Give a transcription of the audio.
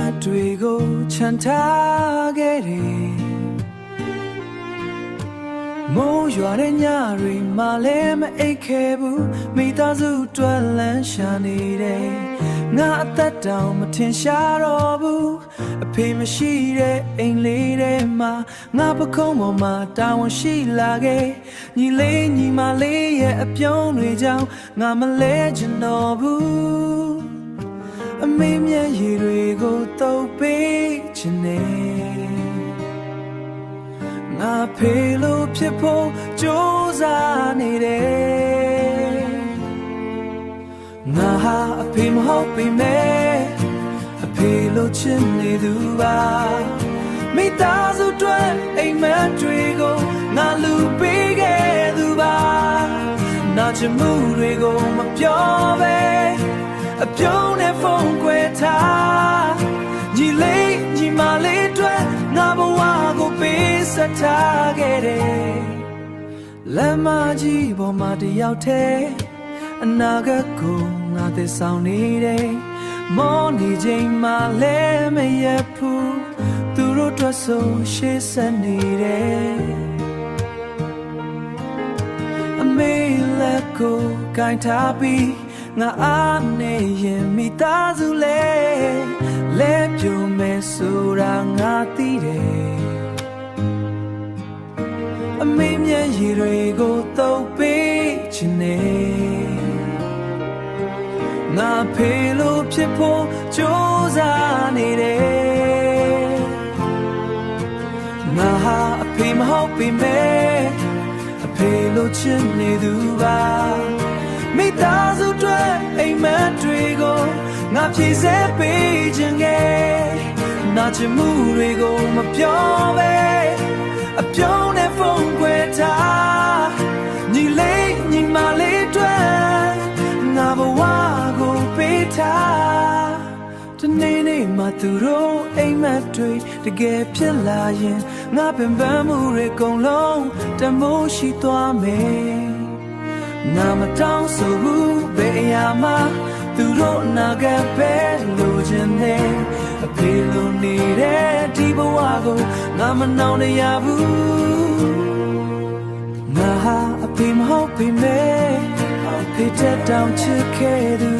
တ်တွေကိုချန်ထားခဲ့တယ်မိုးရွာတဲ့ညတွေမှာလည်းမအိပ်ခဲ့ဘူးမိသားစုတွက်လန်းရှာနေတယ်ငါအသက်တောင်မထင်ရှားတော့ဘူးအဖေမရှိတဲ့အိမ်လေးထဲမှာငါပခုံးပေါ်မှာတာဝန်ရှိလာခဲ့ညီလေးညီမလေးရဲ့အပြုံးတွေကြောင့်ငါမလဲချင်တော့ဘူးအမေမျက်ရည်တွေကိုတုပ်ပေးချင်နေငါဖေလို့ဖြစ်ဖို့ကြိုးစားနေတယ်ငါဟာအဖေမဟုတ်ပေမဲ့အဖေလို့ချင်နေသူပါမိသားစုတွေအိမ်မက်တွေကိုငါလူပေးခဲ့သူပါနာချင်မှုတွေကိုမပြောပဲအပြုံးနဲ့ဖုန်းခွဲထားညီလေးညီမလေးတွေငါဘဝကိုပေးဆက်ထားခဲ့တယ်လမ်းမကြီးပေါ်မှာတယောက်တည်းအနာဂတ်ကိုငါသက်ဆောင်နေတယ်မောနေချိန်မှလည်းမရက်ဘူးသူတို့အတွက်ဆိုရှေ့ဆက်နေတယ်အမေလက်ကိုကိုင်ထားပြီးငါအားနေရင်မိသားစုလဲပြုံးမယ်ဆိုတာငါသိတယ်အမေမျက်ရည်တွေကိုတုပ်ပေးချင်နေငါဖေလို့ဖြစ်ဖို့ကြိုးစားနေတယ်ငါဟာအဖေမဟုတ်ပေမဲ့အဖေလို့ချင်နေသူပါမိသားစုတွေအိမ်မက်တွေကိုငါဖြည့်ဆည်းပေးခြင်းငယ်နာချင်မှုတွေကိုမပြောပဲအပြုံးနဲ့ဖုန်းခွဲထားညီလေးညီမလေးတွေငါဘဝကိုပေးထားတနေ့နေ့မှသူတို့အိမ်မက်တွေတကယ်ဖြစ်လာရင်ငါပင်ပန်းမှုတွေကုန်လုံးတမိုးရှိသွားမယ်ငါမတောင်းဆိုဘူးဘယ်အရာမှသူတို့နာကပဲလိုချင်တယ်အဖေလိုနေတဲ့ဒီဘဝကိုငါမနှောင့်ရဘူးငါဟာအဖေမဟုတ်ပေမဲ့အဖေတက်တောင်ချစ်ခဲ့သူ